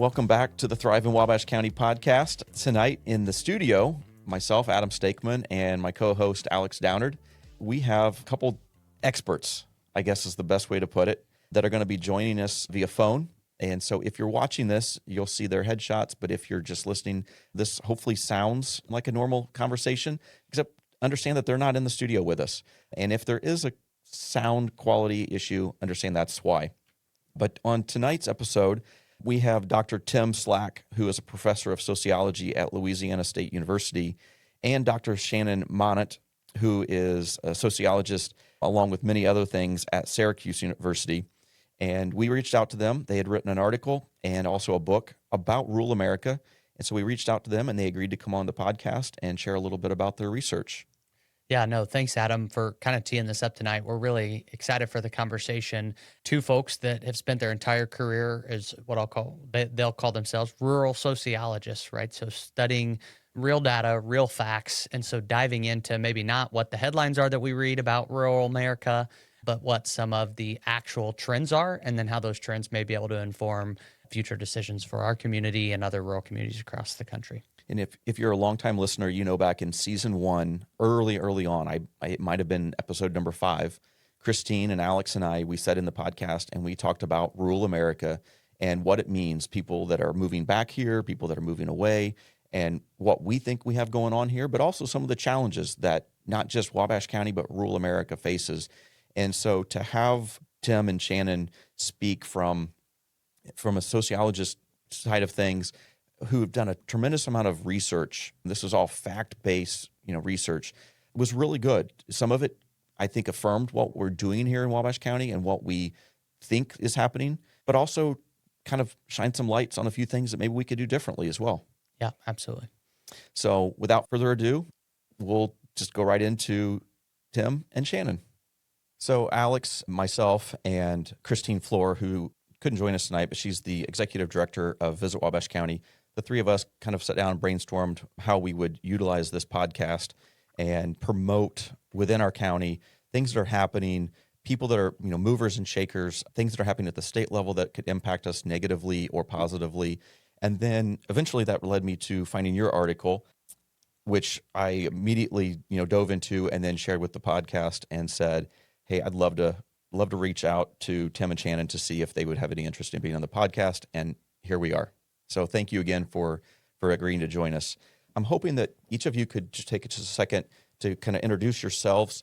Welcome back to the ThriveIN Wabash County podcast. Tonight in the studio, myself, Adam Stakeman, and my co-host, Alex Downard. We have a couple experts, I guess is the best way to put it, that are going to be joining us via phone. And so if you're watching this, you'll see their headshots. But if you're just listening, this hopefully sounds like a normal conversation, except understand that they're not in the studio with us. And if there is a sound quality issue, understand that's why. But on tonight's episode, we have Dr. Tim Slack, who is a professor of sociology at Louisiana State University, and Dr. Shannon Monnat, who is a sociologist, along with many other things, at Syracuse University. And we reached out to them. They had written an article and also a book about rural America. And so we reached out to them, and they agreed to come on the podcast and share a little bit about their research. Yeah, no, thanks, Adam, for kind of teeing this up tonight. We're really excited for the conversation. Two folks that have spent their entire career as what they'll call themselves rural sociologists, right? So studying real data, real facts. And so diving into maybe not what the headlines are that we read about rural America, but what some of the actual trends are, and then how those trends may be able to inform future decisions for our community and other rural communities across the country. And if you're a longtime listener, you know back in season 1, early on, it might have been episode number 5, Christine and Alex and we sat in the podcast and we talked about rural America and what it means, people that are moving back here, people that are moving away, and what we think we have going on here, but also some of the challenges that not just Wabash County, but rural America faces. And so to have Tim and Shannon speak from a sociologist side of things, who have done a tremendous amount of research. This is all fact-based, research. It was really good. Some of it, I think, affirmed what we're doing here in Wabash County and what we think is happening, but also kind of shine some lights on a few things that maybe we could do differently as well. Yeah, absolutely. So without further ado, we'll just go right into Tim and Shannon. So Alex, myself, and Christine Floor, who couldn't join us tonight, but she's the executive director of Visit Wabash County. The three of us kind of sat down and brainstormed how we would utilize this podcast and promote within our county things that are happening, people that are, movers and shakers, things that are happening at the state level that could impact us negatively or positively. And then eventually that led me to finding your article, which I immediately, dove into and then shared with the podcast and said, hey, I'd love to reach out to Tim and Shannon to see if they would have any interest in being on the podcast. And here we are. So thank you again for agreeing to join us. I'm hoping that each of you could just take just a second to kind of introduce yourselves,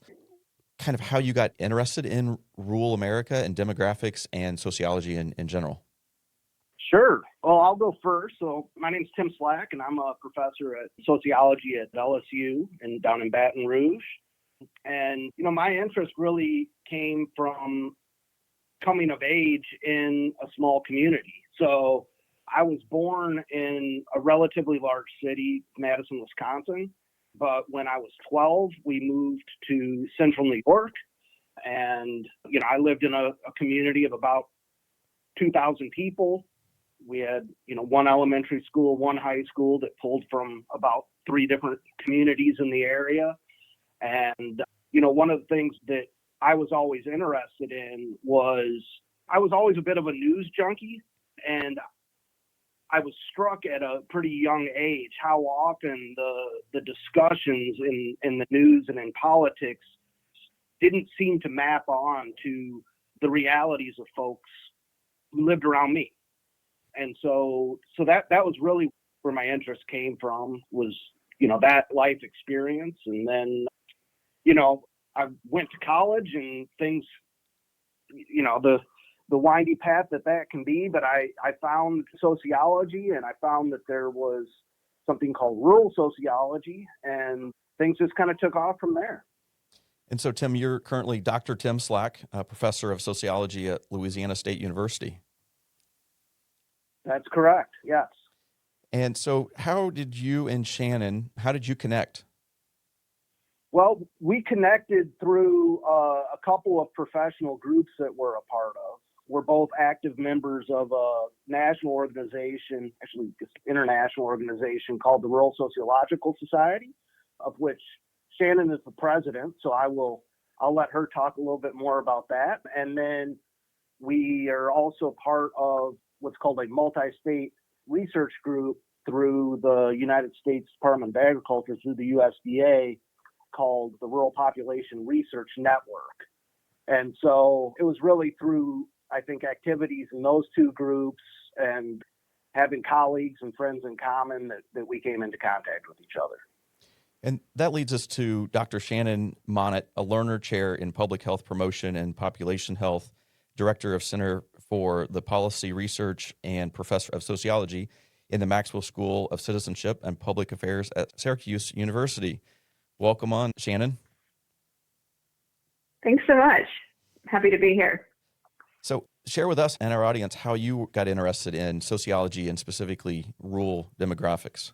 kind of how you got interested in rural America and demographics and sociology in general. Sure. Well, I'll go first. So my name's Tim Slack, and I'm a professor at sociology at LSU and down in Baton Rouge. And, my interest really came from coming of age in a small community. So I was born in a relatively large city, Madison, Wisconsin. But when I was 12, we moved to central New York. And, I lived in a community of about 2,000 people. We had, one elementary school, one high school that pulled from about 3 different communities in the area. And, one of the things that I was always interested in was I was always a bit of a news junkie. And I was struck at a pretty young age how often the discussions in the news and in politics didn't seem to map on to the realities of folks who lived around me. And so that was really where my interest came from, was, that life experience. And then, I went to college and things, the windy path that can be, but I found sociology, and I found that there was something called rural sociology, and things just kind of took off from there. And so, Tim, you're currently Dr. Tim Slack, a professor of sociology at Louisiana State University. That's correct, yes. And so how did you and Shannon, connect? Well, we connected through a couple of professional groups that we're a part of. We're both active members of a national organization, actually this international organization called the Rural Sociological Society, of which Shannon is the president. So I'll let her talk a little bit more about that. And then we are also part of what's called a multi-state research group through the United States Department of Agriculture, through the USDA, called the Rural Population Research Network. And so it was really through, I think, activities in those two groups and having colleagues and friends in common that we came into contact with each other. And that leads us to Dr. Shannon Monnat, a Lerner Chair in Public Health Promotion and Population Health, Director of Center for the Policy Research and Professor of Sociology in the Maxwell School of Citizenship and Public Affairs at Syracuse University. Welcome on, Shannon. Thanks so much. Happy to be here. So share with us and our audience how you got interested in sociology and specifically rural demographics.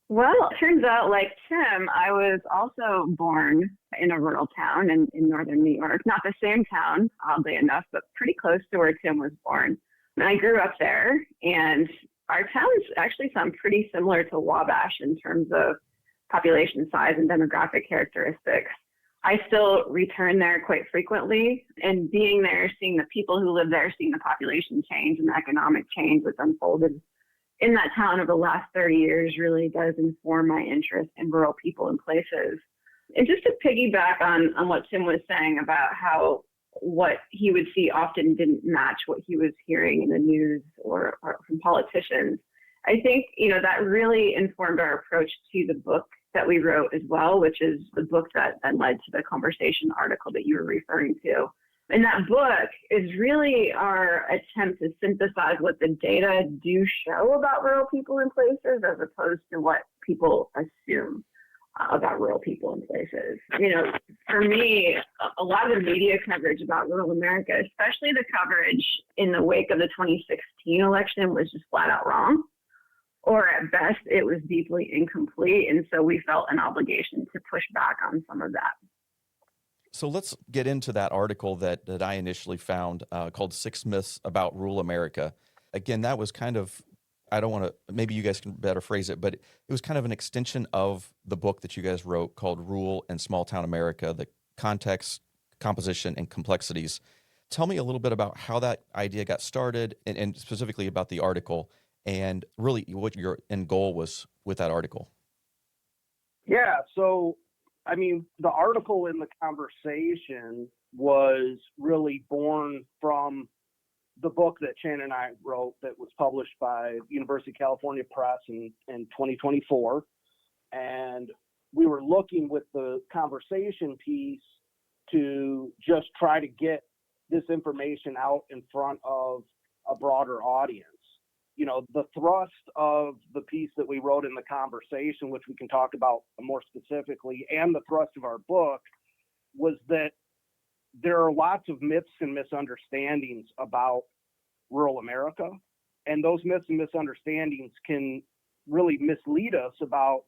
Well, it turns out, like Tim, I was also born in a rural town in northern New York. Not the same town, oddly enough, but pretty close to where Tim was born. And I grew up there, and our towns actually sound pretty similar to Wabash in terms of population size and demographic characteristics. I still return there quite frequently, and being there, seeing the people who live there, seeing the population change and the economic change that's unfolded in that town over the last 30 years really does inform my interest in rural people and places. And just to piggyback on what Tim was saying about how what he would see often didn't match what he was hearing in the news or from politicians, I think, that really informed our approach to the book that we wrote as well, which is the book that then led to the conversation article that you were referring to. And that book is really our attempt to synthesize what the data do show about rural people and places as opposed to what people assume about rural people and places. For me, a lot of the media coverage about rural America, especially the coverage in the wake of the 2016 election, was just flat out wrong. Or at best, it was deeply incomplete. And so we felt an obligation to push back on some of that. So let's get into that article that I initially found called 6 Myths About Rural America. Again, that was kind of, I don't want to, maybe you guys can better phrase it, but it was kind of an extension of the book that you guys wrote called Rural and Small Town America, the context, composition, and complexities. Tell me a little bit about how that idea got started and specifically about the article and really what your end goal was with that article. Yeah, so the article in the conversation was really born from the book that Shannon and I wrote that was published by University of California Press in 2024. And we were looking with the conversation piece to just try to get this information out in front of a broader audience. The thrust of the piece that we wrote in the conversation, which we can talk about more specifically, and the thrust of our book was that there are lots of myths and misunderstandings about rural America. And those myths and misunderstandings can really mislead us about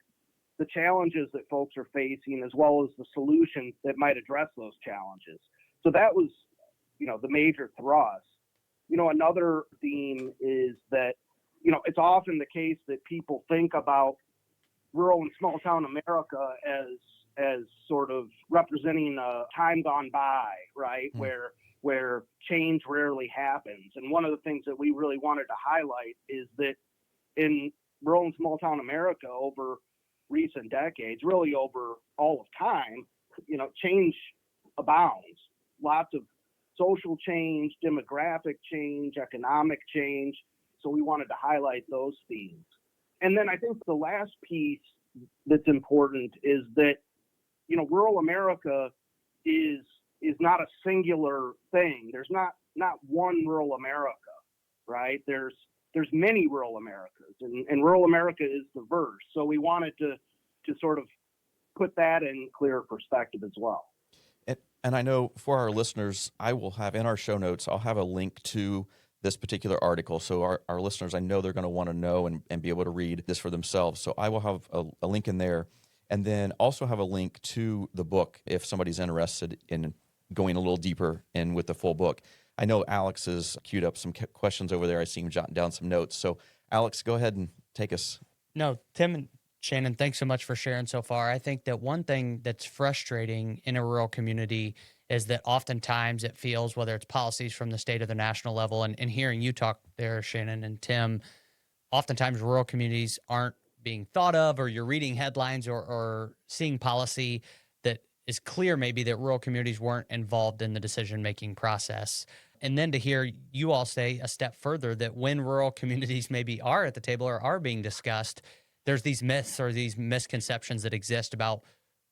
the challenges that folks are facing, as well as the solutions that might address those challenges. So that was, the major thrust. Another theme is that, it's often the case that people think about rural and small town America as sort of representing a time gone by, right? Where change rarely happens. And one of the things that we really wanted to highlight is that in rural and small town America over recent decades, really over all of time, change abounds. Lots of social change, demographic change, economic change. So we wanted to highlight those themes. And then I think the last piece that's important is that, rural America is not a singular thing. There's not one rural America, right? There's many rural Americas, and rural America is diverse. So we wanted to sort of put that in clear perspective as well. And I know for our listeners, I will have in our show notes, I'll have a link to this particular article. So our listeners, I know they're going to want to know and be able to read this for themselves. So I will have a link in there, and then also have a link to the book if somebody's interested in going a little deeper in with the full book. I know Alex has queued up some questions over there. I see him jotting down some notes. So Alex, go ahead and take us. No, Tim and Shannon, thanks so much for sharing so far. I think that one thing that's frustrating in a rural community is that oftentimes it feels, whether it's policies from the state or the national level, and hearing you talk there, Shannon and Tim, oftentimes rural communities aren't being thought of, or you're reading headlines or seeing policy that is clear maybe that rural communities weren't involved in the decision-making process. And then to hear you all say a step further that when rural communities maybe are at the table or are being discussed, there's these myths or these misconceptions that exist about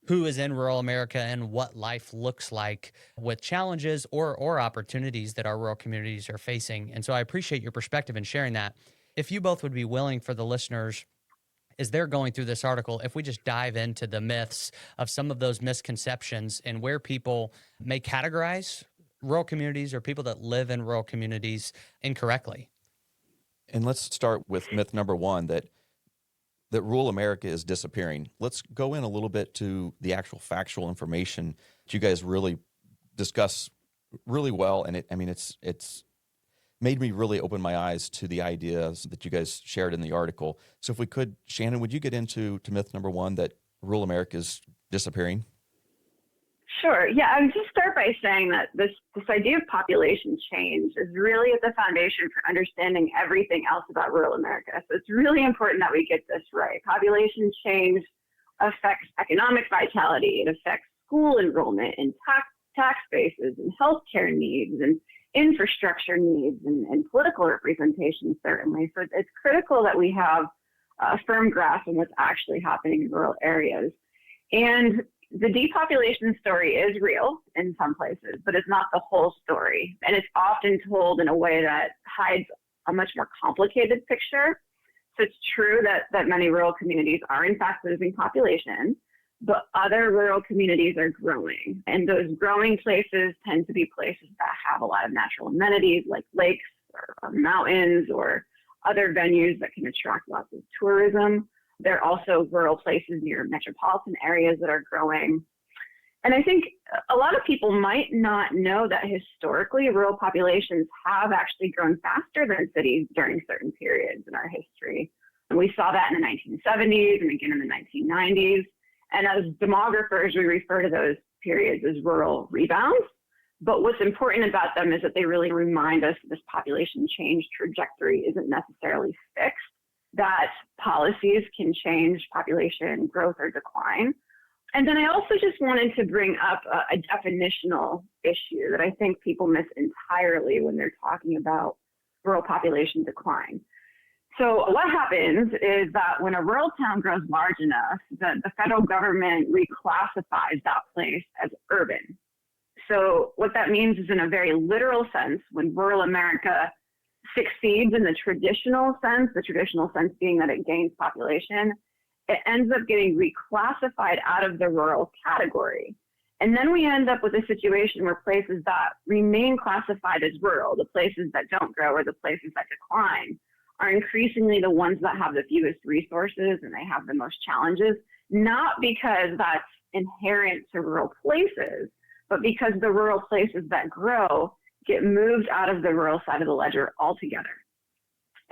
who is in rural America and what life looks like with challenges or opportunities that our rural communities are facing. And so I appreciate your perspective in sharing that. If you both would be willing for the listeners, as they're going through this article, if we just dive into the myths of some of those misconceptions and where people may categorize rural communities or people that live in rural communities incorrectly. And let's start with myth number one, that rural America is disappearing. Let's go in a little bit to the actual factual information that you guys really discuss really well. And it's made me really open my eyes to the ideas that you guys shared in the article. So if we could, Shannon, would you get into myth number one, that rural America is disappearing? Sure. Yeah, I would just start by saying that this idea of population change is really at the foundation for understanding everything else about rural America. So it's really important that we get this right. Population change affects economic vitality. It affects school enrollment and tax bases and healthcare needs and infrastructure needs and political representation, certainly. So it's critical that we have a firm grasp on what's actually happening in rural areas. And the depopulation story is real in some places, but it's not the whole story. And it's often told in a way that hides a much more complicated picture. So it's true that many rural communities are in fact losing population, but other rural communities are growing. And those growing places tend to be places that have a lot of natural amenities like lakes or mountains or other venues that can attract lots of tourism. There are also rural places near metropolitan areas that are growing. And I think a lot of people might not know that historically rural populations have actually grown faster than cities during certain periods in our history. And we saw that in the 1970s and again in the 1990s. And as demographers, we refer to those periods as rural rebounds. But what's important about them is that they really remind us this population change trajectory isn't necessarily fixed, that policies can change population growth or decline. And then I also just wanted to bring up a definitional issue that I think people miss entirely when they're talking about rural population decline. So what happens is that when a rural town grows large enough, the federal government reclassifies that place as urban. So what that means is, in a very literal sense, when rural America succeeds in the traditional sense being that it gains population, it ends up getting reclassified out of the rural category. And then we end up with a situation where places that remain classified as rural, the places that don't grow or the places that decline, are increasingly the ones that have the fewest resources and they have the most challenges, not because that's inherent to rural places, but because the rural places that grow get moved out of the rural side of the ledger altogether.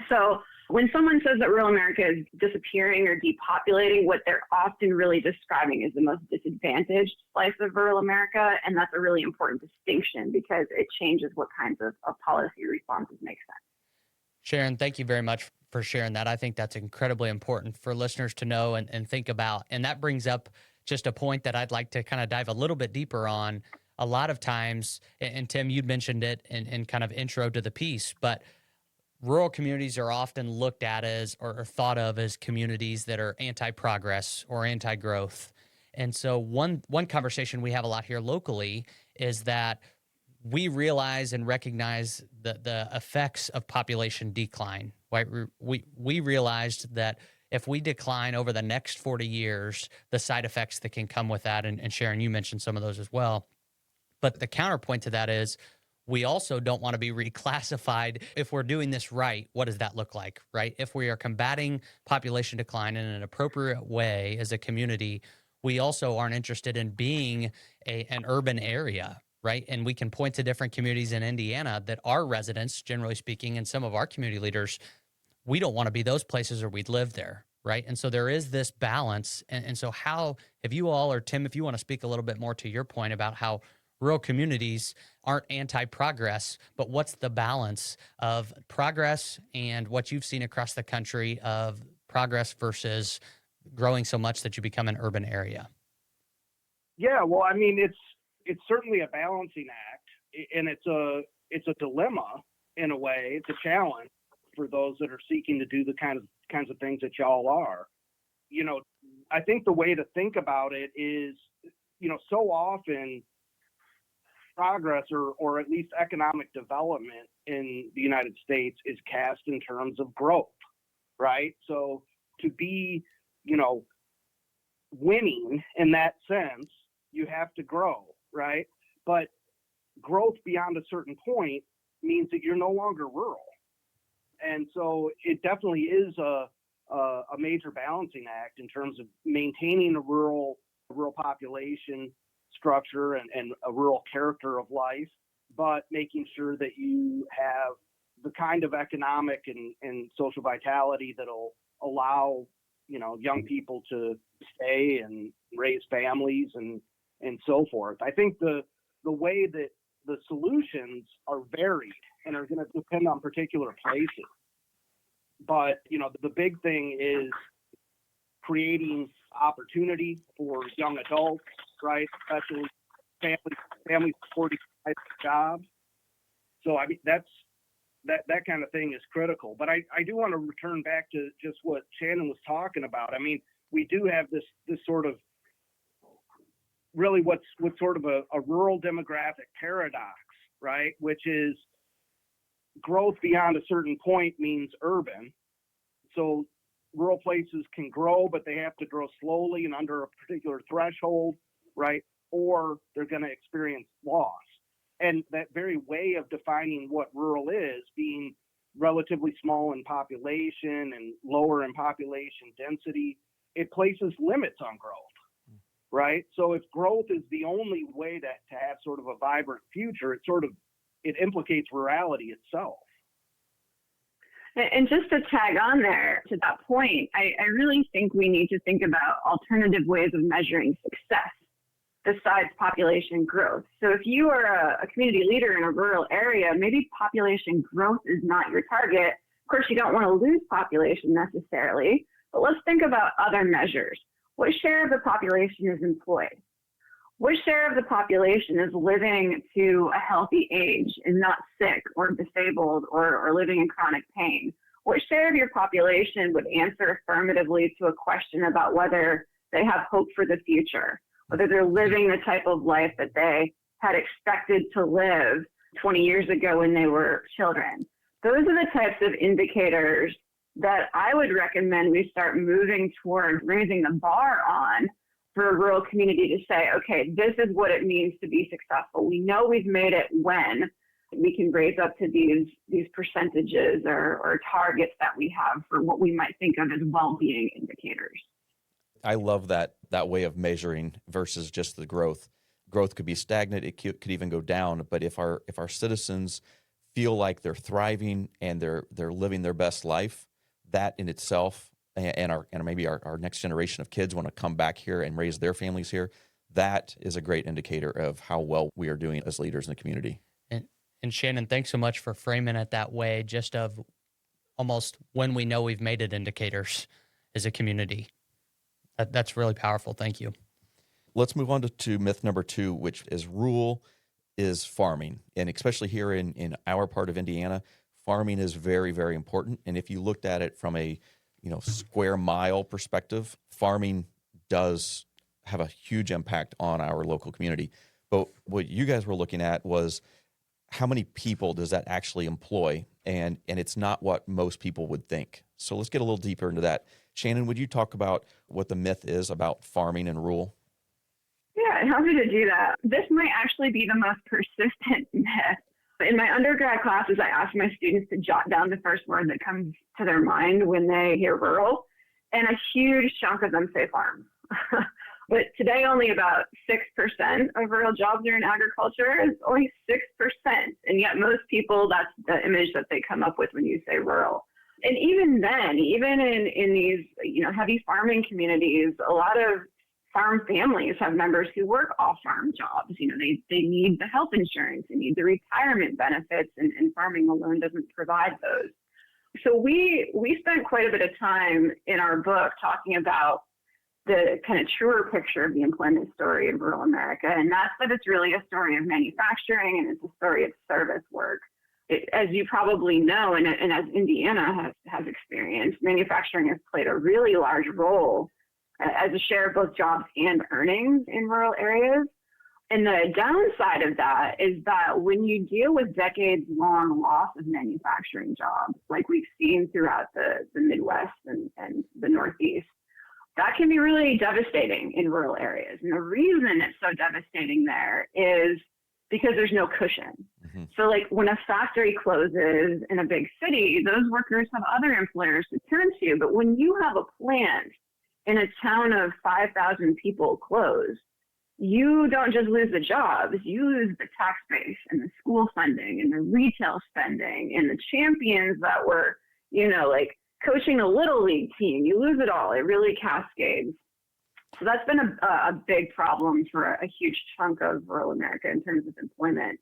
So when someone says that rural America is disappearing or depopulating, what they're often really describing is the most disadvantaged slice of rural America, and that's a really important distinction because it changes what kinds of policy responses make sense. Sharon, thank you very much for sharing that. I think that's incredibly important for listeners to know and think about. And that brings up just a point that I'd like to kind of dive a little bit deeper on. A lot of times, and Tim, you'd mentioned it in kind of intro to the piece, but rural communities are often looked at as or thought of as communities that are anti-progress or anti-growth. And so one conversation we have a lot here locally is that we realize and recognize the effects of population decline, right? We realized that if we decline over the next 40 years, the side effects that can come with that, and Sharon, you mentioned some of those as well. But the counterpoint to that is we also don't want to be reclassified. If we're doing this right, what does that look like, right? If we are combating population decline in an appropriate way as a community, we also aren't interested in being an urban area, right? And we can point to different communities in Indiana that our residents, generally speaking, and some of our community leaders, we don't want to be those places or we'd live there, right? And so there is this balance. And so how have you all, or Tim, if you want to speak a little bit more to your point about how rural communities aren't anti-progress, but what's the balance of progress and what you've seen across the country of progress versus growing so much that you become an urban area? Yeah, well, I mean, it's certainly a balancing act, and it's a dilemma in a way. It's a challenge for those that are seeking to do the kinds of things that y'all are. You know, I think the way to think about it is, you know, so often progress or at least economic development in the United States is cast in terms of growth, right? So to be, you know, winning in that sense, you have to grow, right? But growth beyond a certain point means that you're no longer rural. And so it definitely is a major balancing act in terms of maintaining a rural population structure and a rural character of life, but making sure that you have the kind of economic and social vitality that'll allow, you know, young people to stay and raise families and so forth. I think the way that the solutions are varied and are going to depend on particular places. But, you know, the big thing is creating opportunity for young adults, right? Especially family supporting jobs. So, I mean, that kind of thing is critical. But I do want to return back to just what Shannon was talking about. I mean, we do have this sort of really what's sort of a rural demographic paradox, right? Which is growth beyond a certain point means urban. So rural places can grow, but they have to grow slowly and under a particular threshold, right? Or they're going to experience loss. And that very way of defining what rural is, being relatively small in population and lower in population density, it places limits on growth, right? So if growth is the only way to have sort of a vibrant future, it implicates rurality itself. And just to tag on there to that point, I really think we need to think about alternative ways of measuring success besides population growth. So if you are a community leader in a rural area, maybe population growth is not your target. Of course, you don't want to lose population necessarily, but let's think about other measures. What share of the population is employed? What share of the population is living to a healthy age and not sick or disabled or living in chronic pain? What share of your population would answer affirmatively to a question about whether they have hope for the future, whether they're living the type of life that they had expected to live 20 years ago when they were children? Those are the types of indicators that I would recommend we start moving toward raising the bar on for a rural community to say, okay, this is what it means to be successful. We know we've made it when we can raise up to these percentages or targets that we have for what we might think of as well-being indicators. I love that way of measuring versus just the growth. Growth could be stagnant. It could even go down. But if our citizens feel like they're thriving and they're living their best life, that in itself, and maybe our next generation of kids want to come back here and raise their families here, that is a great indicator of how well we are doing as leaders in the community. And Shannon, thanks so much for framing it that way, just of almost when we know we've made it indicators as a community. That's really powerful. Thank you. Let's move on to myth number 2, which is rural is farming. And especially here in our part of Indiana, farming is very, very important. And if you looked at it from a square mile perspective, farming does have a huge impact on our local community. But what you guys were looking at was how many people does that actually employ? And it's not what most people would think. So let's get a little deeper into that. Shannon, would you talk about what the myth is about farming and rural? Yeah, happy to do that. This might actually be the most persistent myth. In my undergrad classes, I asked my students to jot down the first word that comes to their mind when they hear rural, and a huge chunk of them say farm. But today, only about 6% of rural jobs are in agriculture. It's only 6%, and yet most people, that's the image that they come up with when you say rural. And even then, even in these heavy farming communities, a lot of farm families have members who work off-farm jobs. They need the health insurance, they need the retirement benefits, and farming alone doesn't provide those. So we spent quite a bit of time in our book talking about the kind of truer picture of the employment story in rural America, and that's that it's really a story of manufacturing and it's a story of service work. As you probably know, and as Indiana has experienced, manufacturing has played a really large role as a share of both jobs and earnings in rural areas. And the downside of that is that when you deal with decades-long loss of manufacturing jobs, like we've seen throughout the Midwest and the Northeast, that can be really devastating in rural areas. And the reason it's so devastating there is because there's no cushion. Mm-hmm. So like when a factory closes in a big city, those workers have other employers to turn to. But when you have a plant in a town of 5,000 people close, you don't just lose the jobs, you lose the tax base and the school funding and the retail spending and the champions that were, like coaching a little league team. You lose it all. It really cascades. So that's been a big problem for a huge chunk of rural America in terms of employment.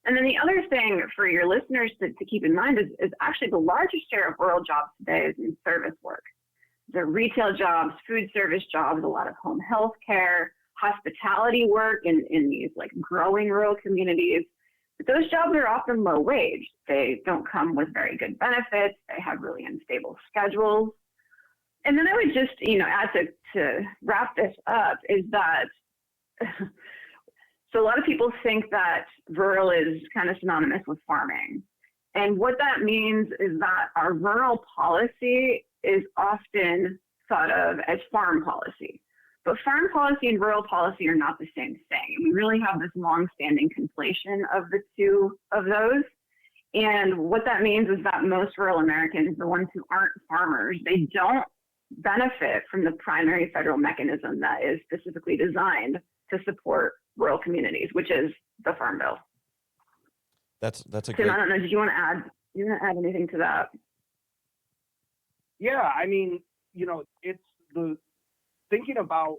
And then the other thing for your listeners to keep in mind is actually the largest share of rural jobs today is in service work. The retail jobs, food service jobs, a lot of home health care, hospitality work in these like growing rural communities. But those jobs are often low wage. They don't come with very good benefits. They have really unstable schedules. And then I would just, add to wrap this up is that, so a lot of people think that rural is kind of synonymous with farming. And what that means is that our rural policy is often thought of as farm policy. But farm policy and rural policy are not the same thing. We really have this long-standing conflation of the two of those. And what that means is that most rural Americans, the ones who aren't farmers, they don't benefit from the primary federal mechanism that is specifically designed to support rural communities, which is the Farm Bill. That's a Tim, great. I don't know. Did you want to add anything to that? Yeah, I mean, it's the thinking about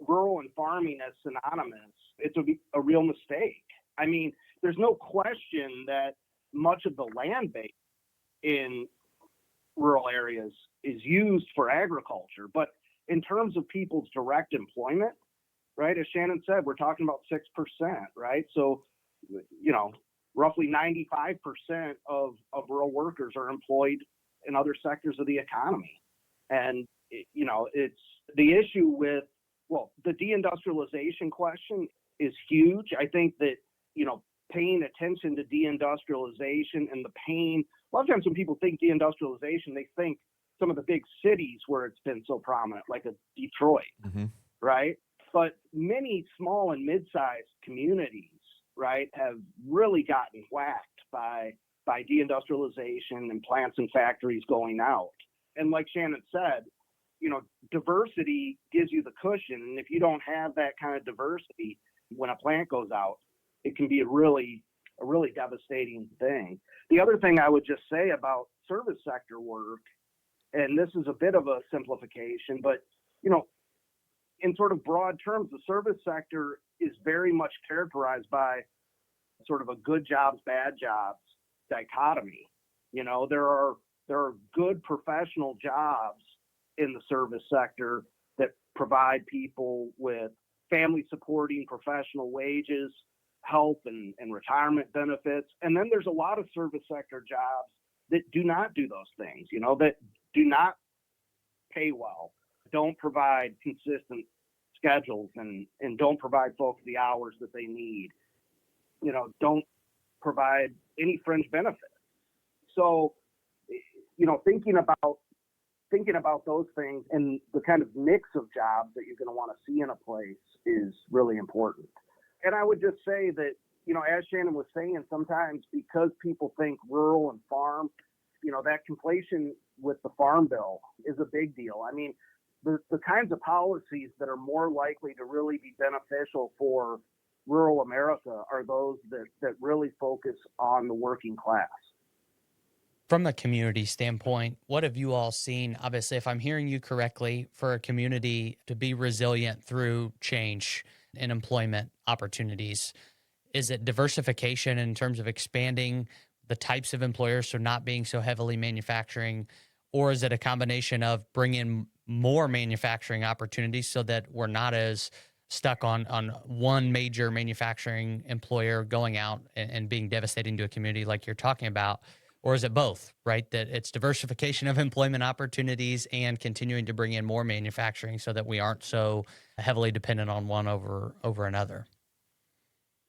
rural and farming as synonymous. It's a real mistake. I mean, there's no question that much of the land base in rural areas is used for agriculture, but in terms of people's direct employment, right, as Shannon said, we're talking about 6%, right? So, roughly 95% of rural workers are employed in other sectors of the economy. And, it's the issue with, the deindustrialization question is huge. I think that, paying attention to deindustrialization and the pain, a lot of times when people think deindustrialization, they think some of the big cities where it's been so prominent, like a Detroit, mm-hmm. right? But many small and mid-sized communities, right, have really gotten whacked by deindustrialization and plants and factories going out. And like Shannon said, diversity gives you the cushion. And if you don't have that kind of diversity, when a plant goes out, it can be a really devastating thing. The other thing I would just say about service sector work, and this is a bit of a simplification, but, in sort of broad terms, the service sector is very much characterized by sort of a good jobs, bad jobs dichotomy. There are good professional jobs in the service sector that provide people with family supporting professional wages, health and retirement benefits. And then there's a lot of service sector jobs that do not do those things, that do not pay well, don't provide consistent schedules and don't provide folks the hours that they need, don't provide any fringe benefits. So, thinking about those things and the kind of mix of jobs that you're going to want to see in a place is really important. And I would just say that, as Shannon was saying, sometimes because people think rural and farm, that conflation with the Farm Bill is a big deal. I mean, the kinds of policies that are more likely to really be beneficial for rural America are those that really focus on the working class. From a community standpoint, what have you all seen? Obviously, if I'm hearing you correctly, for a community to be resilient through change in employment opportunities, is it diversification in terms of expanding the types of employers, so not being so heavily manufacturing, or is it a combination of bringing more manufacturing opportunities so that we're not as stuck on one major manufacturing employer going out and being devastating to a community like you're talking about? Or is it both, right? That it's diversification of employment opportunities and continuing to bring in more manufacturing so that we aren't so heavily dependent on one over another.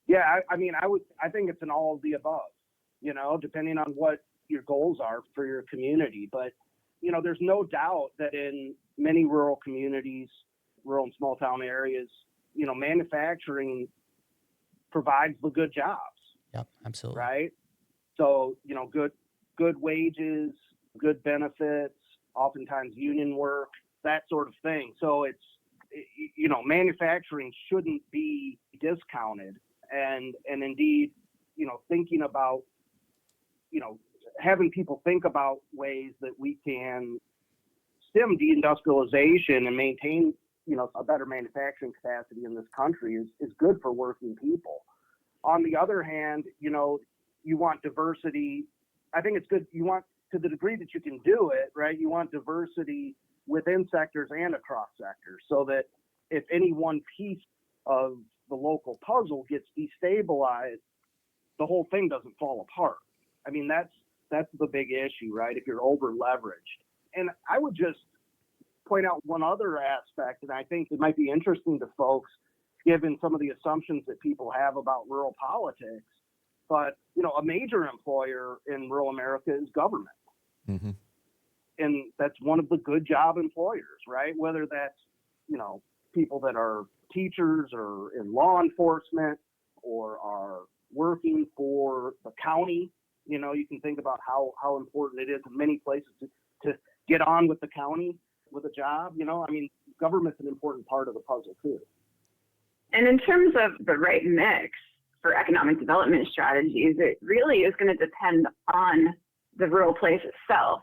Yeah, I think it's an all of the above, depending on what your goals are for your community. But, there's no doubt that in many rural communities, rural and small town areas, manufacturing provides the good jobs. Yep, absolutely. Right. So, good wages, good benefits, oftentimes union work, that sort of thing. So manufacturing shouldn't be discounted. And indeed, thinking about, having people think about ways that we can stem deindustrialization and maintain, a better manufacturing capacity in this country is good for working people. On the other hand, you want diversity. I think it's good. You want, to the degree that you can do it, right? You want diversity within sectors and across sectors, so that if any one piece of the local puzzle gets destabilized, the whole thing doesn't fall apart. I mean, that's the big issue, right? If you're over leveraged. And I would just point out one other aspect, and I think it might be interesting to folks, given some of the assumptions that people have about rural politics. But, a major employer in rural America is government. Mm-hmm. And that's one of the good job employers, right? Whether that's, people that are teachers or in law enforcement or are working for the county. You can think about how important it is in many places to get on with the county with a job. Government's an important part of the puzzle too. And in terms of the right mix for economic development strategies, it really is going to depend on the rural place itself.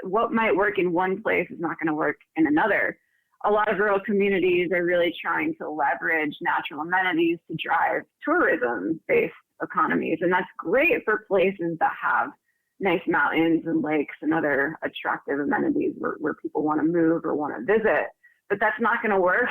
What might work in one place is not going to work in another. A lot of rural communities are really trying to leverage natural amenities to drive tourism-based economies. And that's great for places that have nice mountains and lakes and other attractive amenities where people want to move or want to visit. But that's not going to work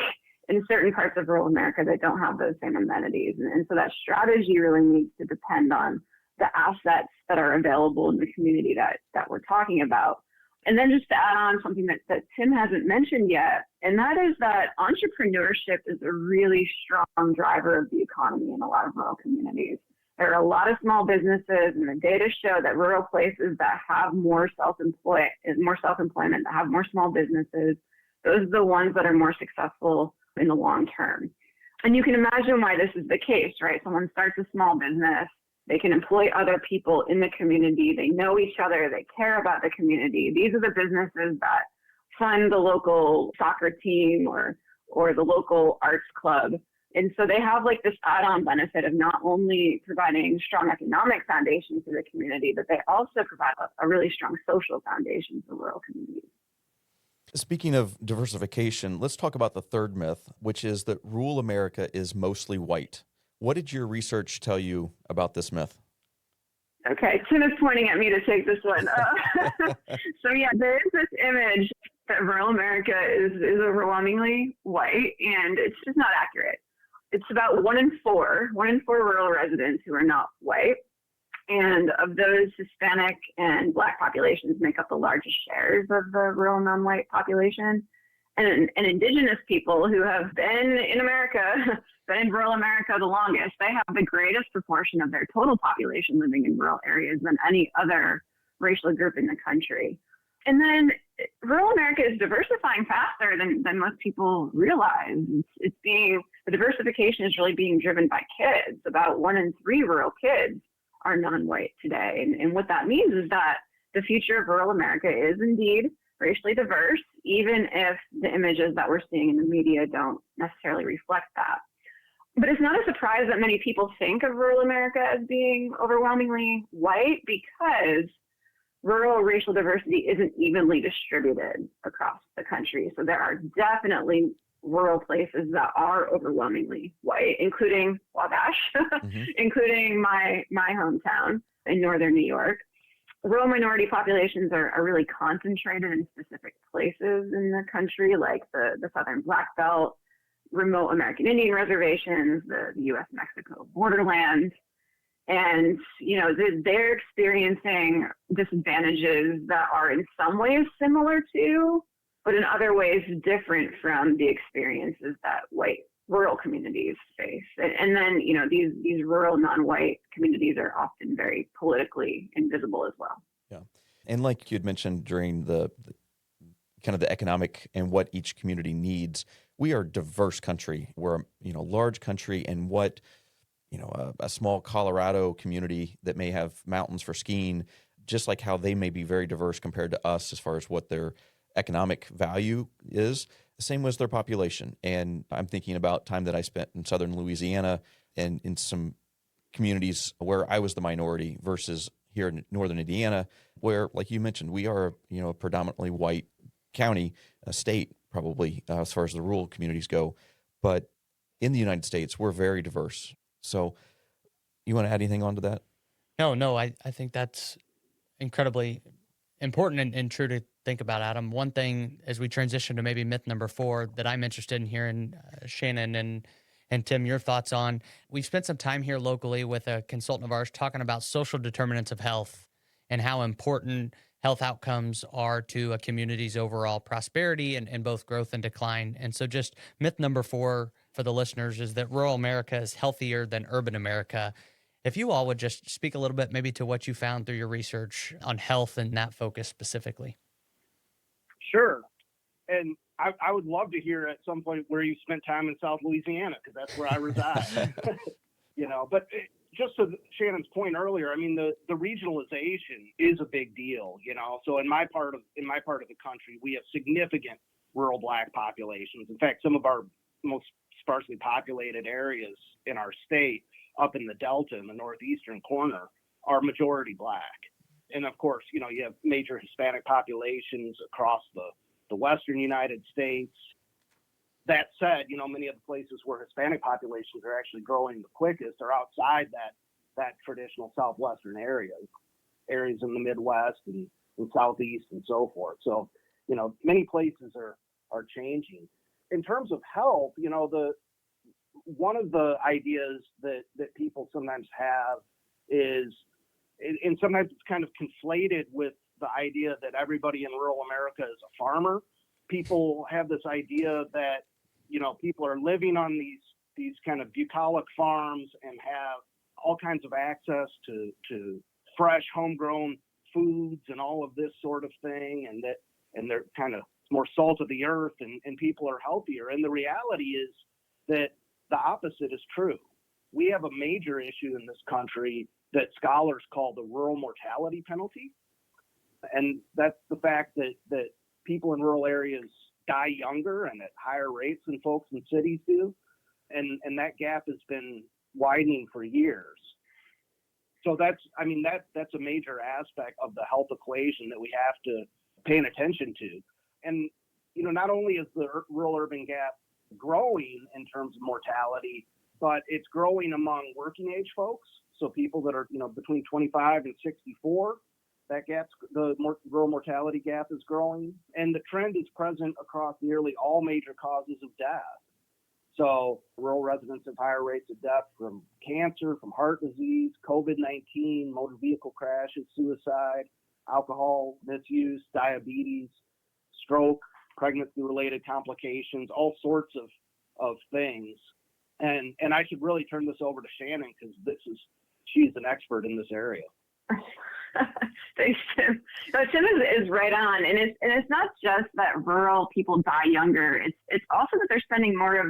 in certain parts of rural America that don't have those same amenities. And so that strategy really needs to depend on the assets that are available in the community that we're talking about. And then just to add on something that Tim hasn't mentioned yet, and that is that entrepreneurship is a really strong driver of the economy in a lot of rural communities. There are a lot of small businesses, and the data show that rural places that have more self-employment, that have more small businesses, those are the ones that are more successful in the long term. And you can imagine why this is the case, right? Someone starts a small business, they can employ other people in the community, they know each other, they care about the community. These are the businesses that fund the local soccer team or the local arts club. And so they have like this add-on benefit of not only providing strong economic foundation for the community, but they also provide a really strong social foundation for rural communities. Speaking of diversification, let's talk about the third myth, which is that rural America is mostly white. What did your research tell you about this myth? Okay, Tim is pointing at me to take this one. So yeah, there is this image that rural America is overwhelmingly white, and it's just not accurate. It's about one in four rural residents who are not white. And of those, Hispanic and Black populations make up the largest shares of the rural non-white population. And Indigenous people who have been in America, been in rural America the longest, they have the greatest proportion of their total population living in rural areas than any other racial group in the country. And then rural America is diversifying faster than most people realize. The diversification is really being driven by kids. About 1 in 3 rural kids are non-white today. And what that means is that the future of rural America is indeed racially diverse, even if the images that we're seeing in the media don't necessarily reflect that. But it's not a surprise that many people think of rural America as being overwhelmingly white, because rural racial diversity isn't evenly distributed across the country. So there are definitely rural places that are overwhelmingly white, including Wabash, including my hometown in northern New York. Rural minority populations are really concentrated in specific places in the country, like the Southern Black Belt, remote American Indian reservations, the U.S.-Mexico borderlands. And, they're experiencing disadvantages that are in some ways similar to, but in other ways different from the experiences that white rural communities face. And then, these rural non-white communities are often very politically invisible as well. Yeah. And like you had mentioned during the kind of the economic and what each community needs, we are a diverse country. We're a large country, and what a small Colorado community that may have mountains for skiing, just like how they may be very diverse compared to us as far as what their economic value is, the same was their population. And I'm thinking about time that I spent in southern Louisiana and in some communities where I was the minority versus here in northern Indiana, where, like you mentioned, we are a predominantly white county, state probably, as far as the rural communities go. But in the United States, we're very diverse. So you want to add anything on to that? No, I think that's incredibly important and true to think about, Adam. One thing as we transition to maybe myth number 4 that I'm interested in hearing, Shannon and Tim, your thoughts on. We've spent some time here locally with a consultant of ours talking about social determinants of health and how important health outcomes are to a community's overall prosperity and both growth and decline. And so just myth number 4 for the listeners is that rural America is healthier than urban America. If you all would just speak a little bit maybe to what you found through your research on health and that focus specifically. Sure. And I would love to hear at some point where you spent time in South Louisiana, because that's where I reside. But just to Shannon's point earlier, I mean, the regionalization is a big deal, So in my part of the country, we have significant rural Black populations. In fact, some of our most sparsely populated areas in our state, up in the Delta in the northeastern corner, are majority Black. And of course, you have major Hispanic populations across the western United States. That said, many of the places where Hispanic populations are actually growing the quickest are outside that traditional southwestern areas in the Midwest and Southeast and so forth. So, many places are changing. In terms of health, one of the ideas that people sometimes have is, and sometimes it's kind of conflated with the idea that everybody in rural America is a farmer. People have this idea that, people are living on these kind of bucolic farms and have all kinds of access to fresh homegrown foods and all of this sort of thing, and they're kind of more salt of the earth and people are healthier. And the reality is that the opposite is true. We have a major issue in this country that scholars call the rural mortality penalty. And that's the fact that people in rural areas die younger and at higher rates than folks in cities do. And that gap has been widening for years. So that's a major aspect of the health equation that we have to pay attention to. And, not only is the rural-urban gap growing in terms of mortality, but it's growing among working age folks. So people that are, between 25 and 64, the rural mortality gap is growing. And the trend is present across nearly all major causes of death. So rural residents have higher rates of death from cancer, from heart disease, COVID-19, motor vehicle crashes, suicide, alcohol misuse, diabetes, stroke, pregnancy-related complications, all sorts of things. And I should really turn this over to Shannon, because she's an expert in this area. Thanks, Tim. So Tim is right on, and it's not just that rural people die younger. It's also that they're spending more of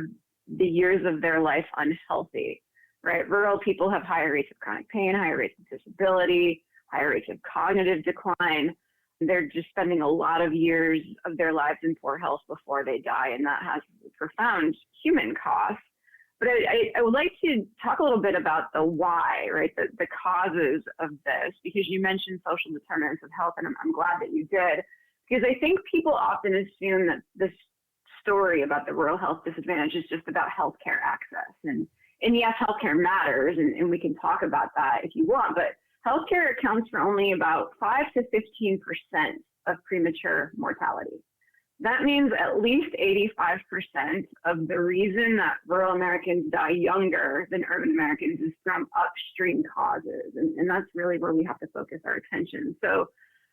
the years of their life unhealthy, right? Rural people have higher rates of chronic pain, higher rates of disability, higher rates of cognitive decline. They're just spending a lot of years of their lives in poor health before they die, and that has profound human costs. But I would like to talk a little bit about the why, right? The causes of this, because you mentioned social determinants of health, and I'm glad that you did, because I think people often assume that this story about the rural health disadvantage is just about healthcare access. And yes, healthcare matters, and we can talk about that if you want, but healthcare accounts for only about 5 to 15% of premature mortality. That means at least 85% of the reason that rural Americans die younger than urban Americans is from upstream causes. And that's really where we have to focus our attention. So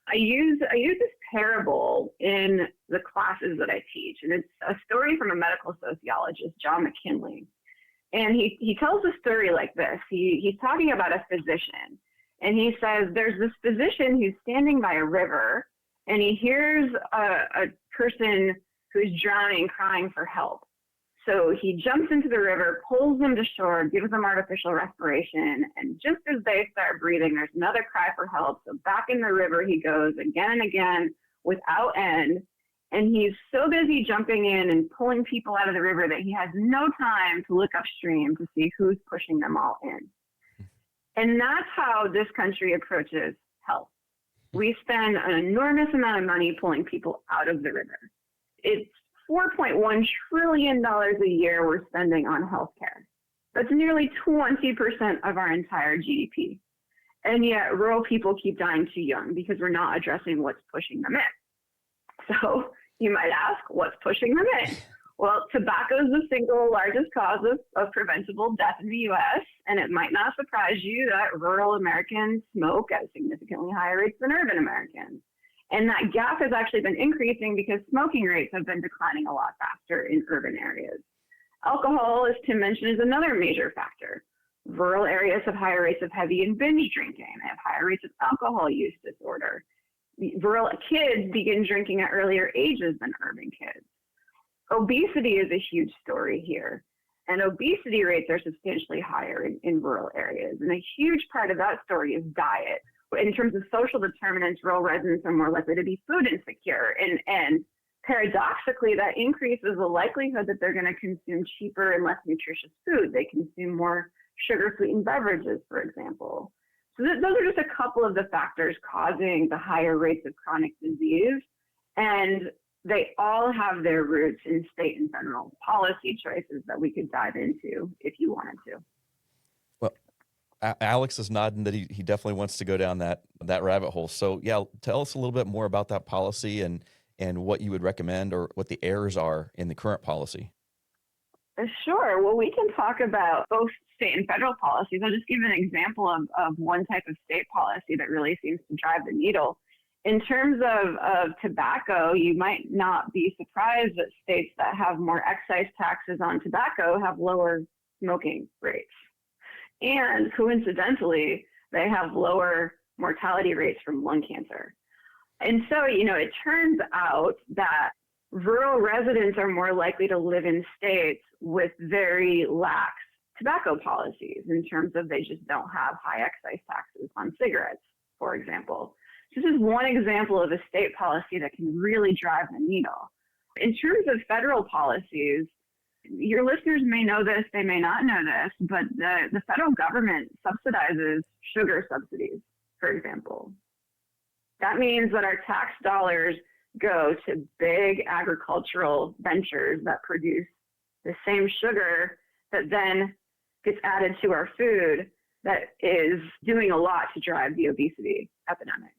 I use this parable in the classes that I teach. And it's a story from a medical sociologist, John McKinley. And he tells the story like this. He's talking about a physician. And he says, there's this physician who's standing by a river, and he hears a person who's drowning crying for help. So he jumps into the river, pulls them to shore, gives them artificial respiration, and just as they start breathing, there's another cry for help. So back in the river he goes again and again without end. And he's so busy jumping in and pulling people out of the river that he has no time to look upstream to see who's pushing them all in. And that's how this country approaches health. We spend an enormous amount of money pulling people out of the river. It's $4.1 trillion a year we're spending on healthcare. That's nearly 20% of our entire GDP. And yet rural people keep dying too young because we're not addressing what's pushing them in. So you might ask, what's pushing them in? Well, tobacco is the single largest cause of preventable death in the U.S., and it might not surprise you that rural Americans smoke at significantly higher rates than urban Americans. And that gap has actually been increasing because smoking rates have been declining a lot faster in urban areas. Alcohol, as Tim mentioned, is another major factor. Rural areas have higher rates of heavy and binge drinking. They have higher rates of alcohol use disorder. Rural kids begin drinking at earlier ages than urban kids. Obesity is a huge story here, and obesity rates are substantially higher in rural areas. And a huge part of that story is diet. In terms of social determinants, rural residents are more likely to be food insecure, and paradoxically, that increases the likelihood that they're going to consume cheaper and less nutritious food. They consume more sugar-sweetened beverages, for example. So those are just a couple of the factors causing the higher rates of chronic disease, and they all have their roots in state and federal policy choices that we could dive into if you wanted to. Well, Alex is nodding that he definitely wants to go down that rabbit hole. So yeah, tell us a little bit more about that policy and what you would recommend or what the errors are in the current policy. Sure. Well, we can talk about both state and federal policies. I'll just give an example of one type of state policy that really seems to drive the needle. In terms of tobacco, you might not be surprised that states that have more excise taxes on tobacco have lower smoking rates. And coincidentally, they have lower mortality rates from lung cancer. And so, it turns out that rural residents are more likely to live in states with very lax tobacco policies in terms of they just don't have high excise taxes on cigarettes, for example. This is one example of a state policy that can really drive the needle. In terms of federal policies, your listeners may know this, they may not know this, but the federal government subsidizes sugar subsidies, for example. That means that our tax dollars go to big agricultural ventures that produce the same sugar that then gets added to our food that is doing a lot to drive the obesity epidemic.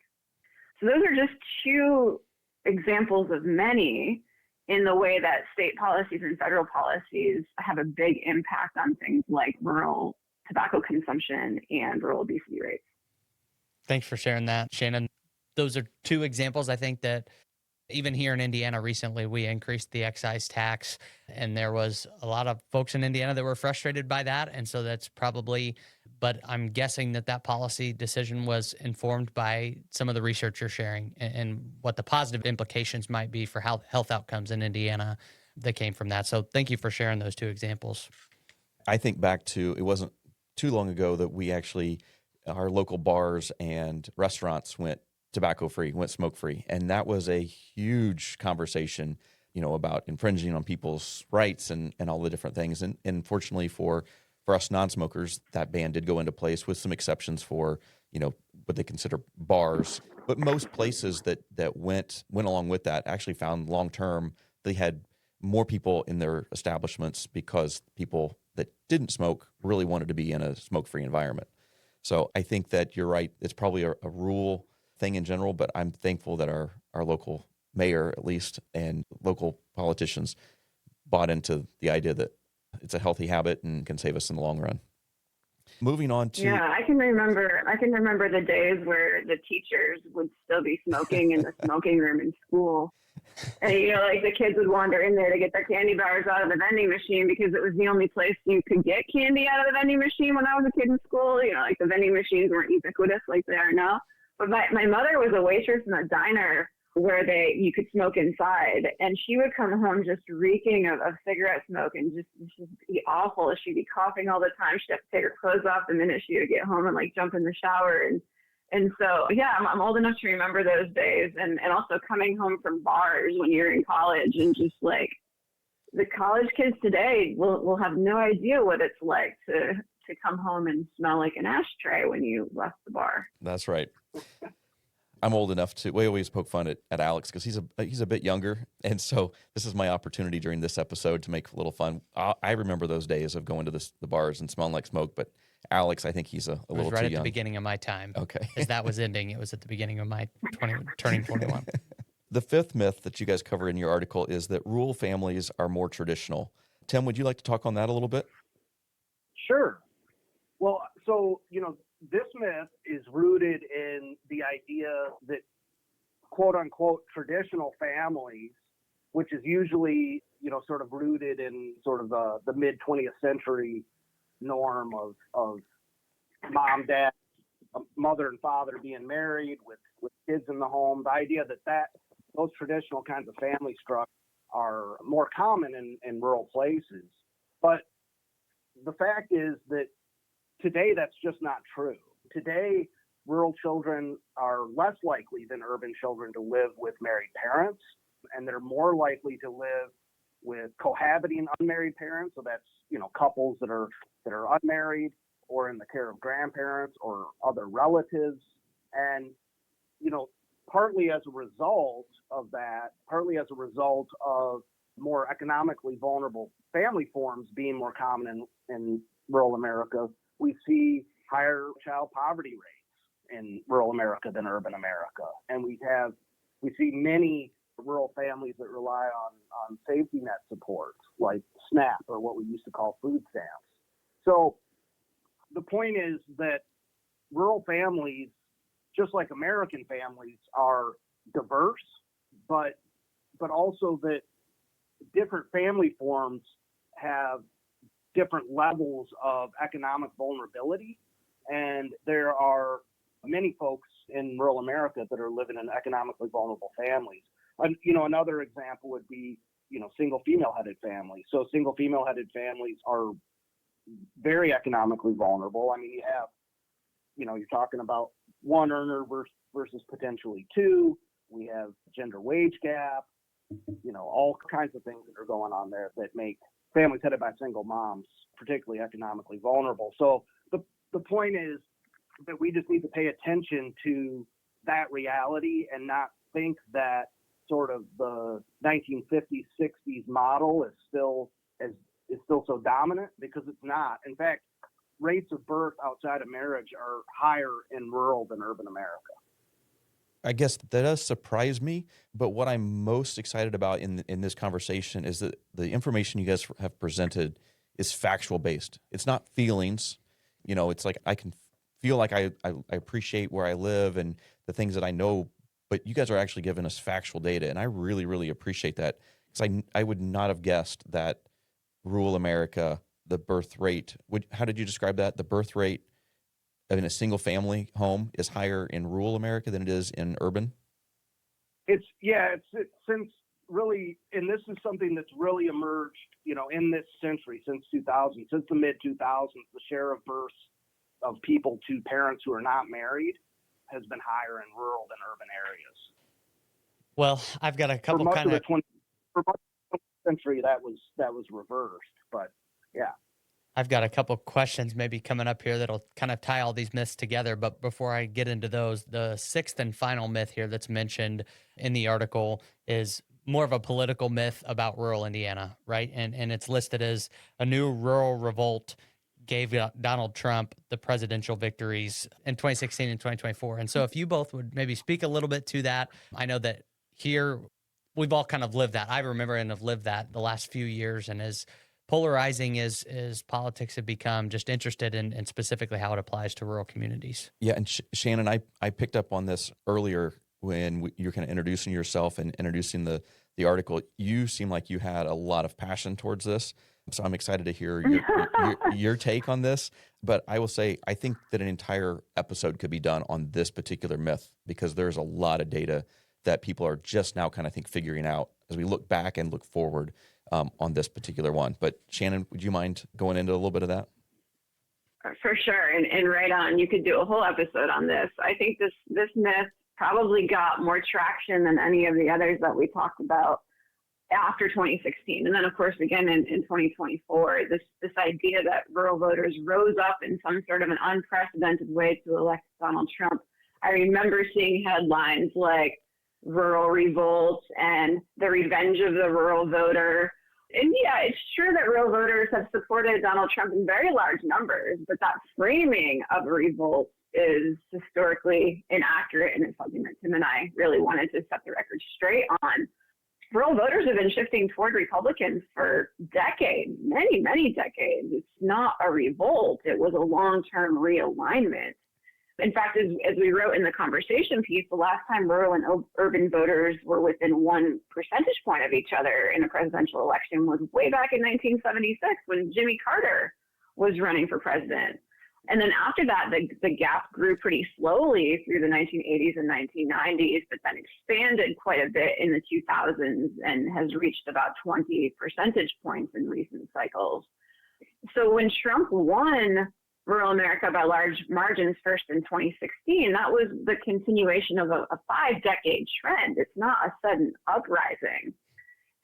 So those are just two examples of many in the way that state policies and federal policies have a big impact on things like rural tobacco consumption and rural obesity rates. Thanks for sharing that, Shannon. Those are two examples. I think that even here in Indiana recently, we increased the excise tax, and there was a lot of folks in Indiana that were frustrated by that. And so that's probably, but I'm guessing that policy decision was informed by some of the research you're sharing and what the positive implications might be for health outcomes in Indiana that came from that. So thank you for sharing those two examples. I think back to, it wasn't too long ago that we actually, our local bars and restaurants went tobacco free, went smoke free. And that was a huge conversation, about infringing on people's rights and all the different things. And fortunately for us non-smokers, that ban did go into place with some exceptions for, what they consider bars. But most places that went along with that actually found long-term they had more people in their establishments because people that didn't smoke really wanted to be in a smoke-free environment. So I think that you're right. It's probably a rural thing in general, but I'm thankful that our local mayor, at least, and local politicians bought into the idea that it's a healthy habit and can save us in the long run. Moving on to I can remember the days where the teachers would still be smoking in the smoking room in school. And, like the kids would wander in there to get their candy bars out of the vending machine because it was the only place you could get candy out of the vending machine when I was a kid in school. Like the vending machines weren't ubiquitous like they are now. But my mother was a waitress in a diner where you could smoke inside, and she would come home just reeking of cigarette smoke and just be awful. She'd be coughing all the time. She'd have to take her clothes off the minute she would get home and like jump in the shower. And so, I'm old enough to remember those days, and also coming home from bars when you're in college, and just like the college kids today will have no idea what it's like to come home and smell like an ashtray when you left the bar. That's right. I'm old enough we always poke fun at Alex because he's a bit younger. And so this is my opportunity during this episode to make a little fun. I remember those days of going to the bars and smelling like smoke, but Alex, I think he's a little too young. It was right at the beginning of my time. Okay. As that was ending, it was at the beginning of my turning 21. The fifth myth that you guys cover in your article is that rural families are more traditional. Tim, would you like to talk on that a little bit? Sure. Well, so, this myth is rooted in the idea that quote unquote traditional families, which is usually, sort of rooted in sort of the mid 20th century norm of mom, dad, mother and father being married with kids in the home. The idea that those traditional kinds of family structures are more common in rural places. But the fact is that today, that's just not true. Today, rural children are less likely than urban children to live with married parents, and they're more likely to live with cohabiting unmarried parents. So that's, couples that are unmarried or in the care of grandparents or other relatives. And, partly as a result of that, partly as a result of more economically vulnerable family forms being more common in rural America, we see higher child poverty rates in rural America than urban America. And we see many rural families that rely on safety net supports like SNAP, or what we used to call food stamps. So the point is that rural families, just like American families, are diverse, but also that different family forms have different levels of economic vulnerability. And there are many folks in rural America that are living in economically vulnerable families. And, another example would be, single female-headed families. So single female-headed families are very economically vulnerable. I mean, you have, you're talking about one earner versus potentially two. We have gender wage gap, all kinds of things that are going on there that make families headed by single moms particularly economically vulnerable. So the point is that we just need to pay attention to that reality and not think that sort of the 1950s, 60s model is still so dominant, because it's not. In fact, rates of birth outside of marriage are higher in rural than urban America. I guess that does surprise me, but what I'm most excited about in this conversation is that the information you guys have presented is factual based. It's not feelings. It's like I can feel like I appreciate where I live and the things that I know, but you guys are actually giving us factual data, and I really, really appreciate that, because I would not have guessed that rural America, the birth rate, how did you describe that? The birth rate in a single family home is higher in rural America than it is in urban? It's since really, and this is something that's really emerged, in this century, since 2000, since the mid 2000s, the share of births of people to parents who are not married has been higher in rural than urban areas. Well, I've got a couple for much century that was reversed. But yeah. I've got a couple questions maybe coming up here that'll kind of tie all these myths together. But before I get into those, the sixth and final myth here that's mentioned in the article is more of a political myth about rural Indiana, right? And it's listed as a new rural revolt gave Donald Trump the presidential victories in 2016 and 2024. And so if you both would maybe speak a little bit to that. I know that here we've all kind of lived that. I remember and have lived that the last few years. And as polarizing as politics have become, just interested in specifically how it applies to rural communities. Yeah, and Shannon, I picked up on this earlier when you're kind of introducing yourself and introducing the article. You seem like you had a lot of passion towards this, so I'm excited to hear your take on this. But I will say, I think that an entire episode could be done on this particular myth, because there's a lot of data that people are just now kind of figuring out as we look back and look forward on this particular one. But Shannon, would you mind going into a little bit of that? For sure. And right on, you could do a whole episode on this. I think this myth probably got more traction than any of the others that we talked about after 2016. And then, of course, again in 2024, this idea that rural voters rose up in some sort of an unprecedented way to elect Donald Trump. I remember seeing headlines like rural revolt and the revenge of the rural voter. And yeah, it's true that rural voters have supported Donald Trump in very large numbers, but that framing of a revolt is historically inaccurate, and it's something that Tim and I really wanted to set the record straight on. Rural voters have been shifting toward Republicans for decades, many, many decades. It's not a revolt. It was a long-term realignment. In fact, as we wrote in the conversation piece, the last time rural and urban voters were within 1 percentage point of each other in a presidential election was way back in 1976 when Jimmy Carter was running for president. And then after that, the gap grew pretty slowly through the 1980s and 1990s, but then expanded quite a bit in the 2000s and has reached about 20 percentage points in recent cycles. So when Trump won rural America by large margins first in 2016, that was the continuation of a 5-decade trend. It's not a sudden uprising.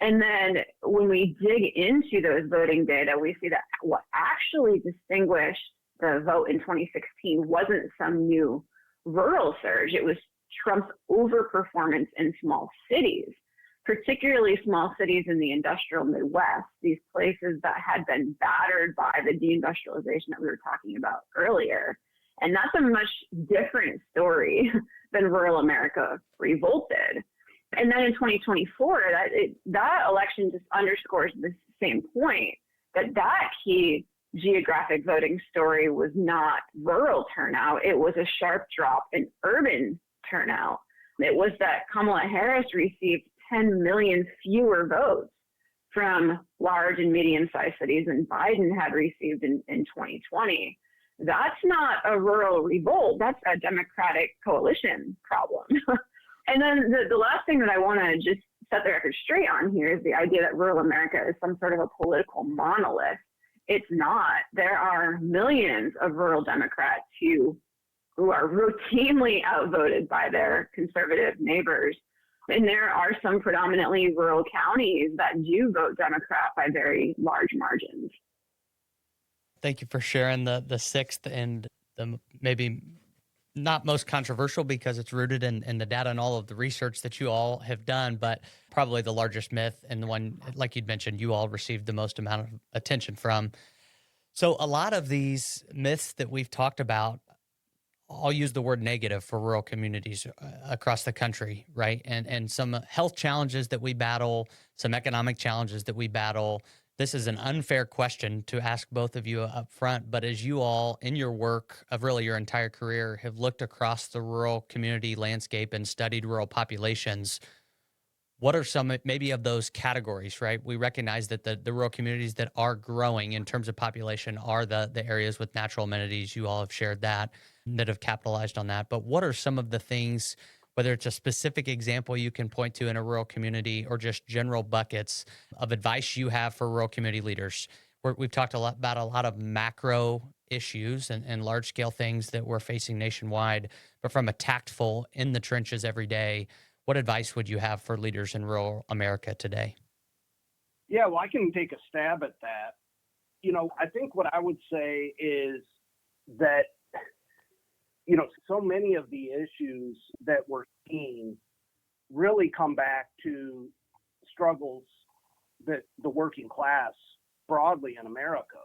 And then when we dig into those voting data, we see that what actually distinguished the vote in 2016 wasn't some new rural surge. It was Trump's overperformance in small cities, particularly small cities in the industrial Midwest, these places that had been battered by the deindustrialization that we were talking about earlier. And that's a much different story than rural America revolted. And then in 2024, that election just underscores the same point, that key geographic voting story was not rural turnout. It was a sharp drop in urban turnout. It was that Kamala Harris received 10 million fewer votes from large and medium-sized cities than Biden had received in 2020. That's not a rural revolt. That's a Democratic coalition problem. And then the last thing that I want to just set the record straight on here is the idea that rural America is some sort of a political monolith. It's not. There are millions of rural Democrats who are routinely outvoted by their conservative neighbors. And there are some predominantly rural counties that do vote Democrat by very large margins. Thank you for sharing the sixth and the maybe not most controversial, because it's rooted in the data and all of the research that you all have done, but probably the largest myth, and the one, like you'd mentioned, you all received the most amount of attention from. So a lot of these myths that we've talked about, I'll use the word negative for rural communities across the country, right? And some health challenges that we battle, some economic challenges that we battle. This is an unfair question to ask both of you up front, but as you all in your work of really your entire career have looked across the rural community landscape and studied rural populations, what are some maybe of those categories, right? We recognize that the rural communities that are growing in terms of population are the areas with natural amenities. You all have shared that have capitalized on that. But what are some of the things, whether it's a specific example you can point to in a rural community or just general buckets of advice you have for rural community leaders? We've talked about a lot of macro issues and large scale things that we're facing nationwide, but from a tactful in the trenches every day, what advice would you have for leaders in rural America today? Yeah, well, I can take a stab at that. I think what I would say is that, so many of the issues that we're seeing really come back to struggles that the working class broadly in America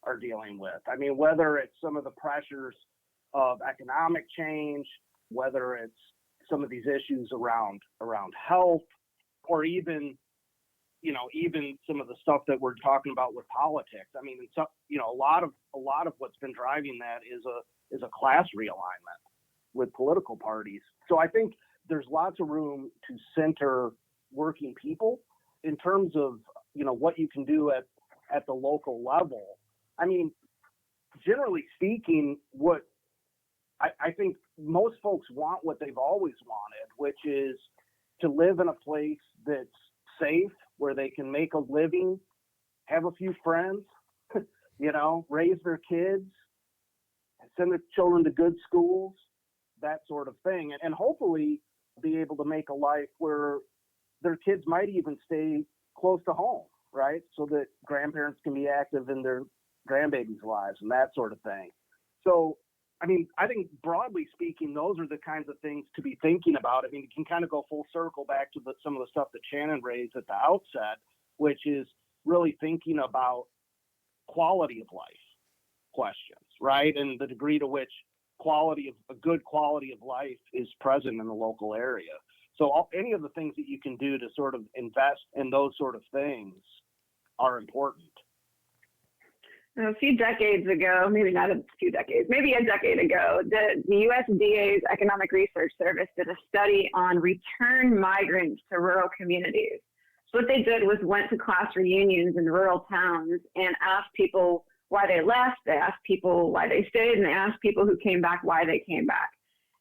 are dealing with. I mean, whether it's some of the pressures of economic change, whether it's some of these issues around health, or even some of the stuff that we're talking about with politics. I mean, a lot of what's been driving that is a class realignment with political parties. So I think there's lots of room to center working people in terms of, what you can do at the local level. I mean, generally speaking, what I think most folks want what they've always wanted, which is to live in a place that's safe, where they can make a living, have a few friends, raise their kids, send their children to good schools, that sort of thing. And hopefully be able to make a life where their kids might even stay close to home, right? So that grandparents can be active in their grandbabies' lives and that sort of thing. So, I mean, I think broadly speaking, those are the kinds of things to be thinking about. I mean, you can kind of go full circle back to some of the stuff that Shannon raised at the outset, which is really thinking about quality of life questions, right? And the degree to which a good quality of life is present in the local area. So any of the things that you can do to sort of invest in those sort of things are important. A few decades ago, maybe not a few decades, maybe a decade ago, the USDA's Economic Research Service did a study on return migrants to rural communities. So what they did was went to class reunions in rural towns and asked people why they left, they asked people why they stayed, and they asked people who came back why they came back.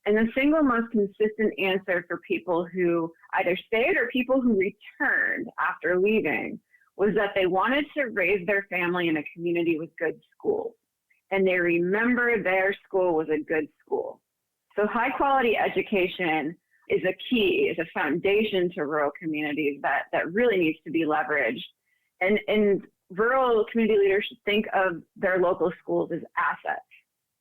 And the single most consistent answer for people who either stayed or people who returned after leaving was that they wanted to raise their family in a community with good schools. And they remember their school was a good school. So high quality education is a key, is a foundation to rural communities that really needs to be leveraged. And rural community leaders should think of their local schools as assets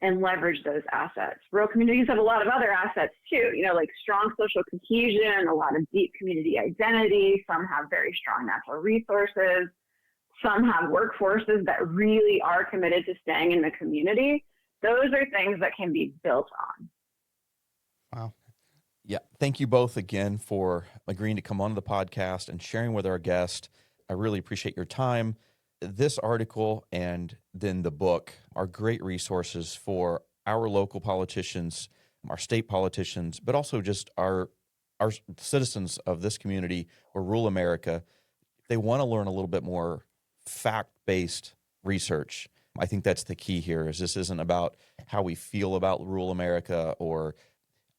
and leverage those assets. Rural communities have a lot of other assets too, like strong social cohesion, a lot of deep community identity. Some have very strong natural resources. Some have workforces that really are committed to staying in the community. Those are things that can be built on. Wow. Yeah. Thank you both again for agreeing to come on the podcast and sharing with our guest. I really appreciate your time. This article and then the book are great resources for our local politicians, our state politicians, but also just our citizens of this community or rural America. If they want to learn a little bit more fact-based research, I think that's the key here. Is this isn't about how we feel about rural America, or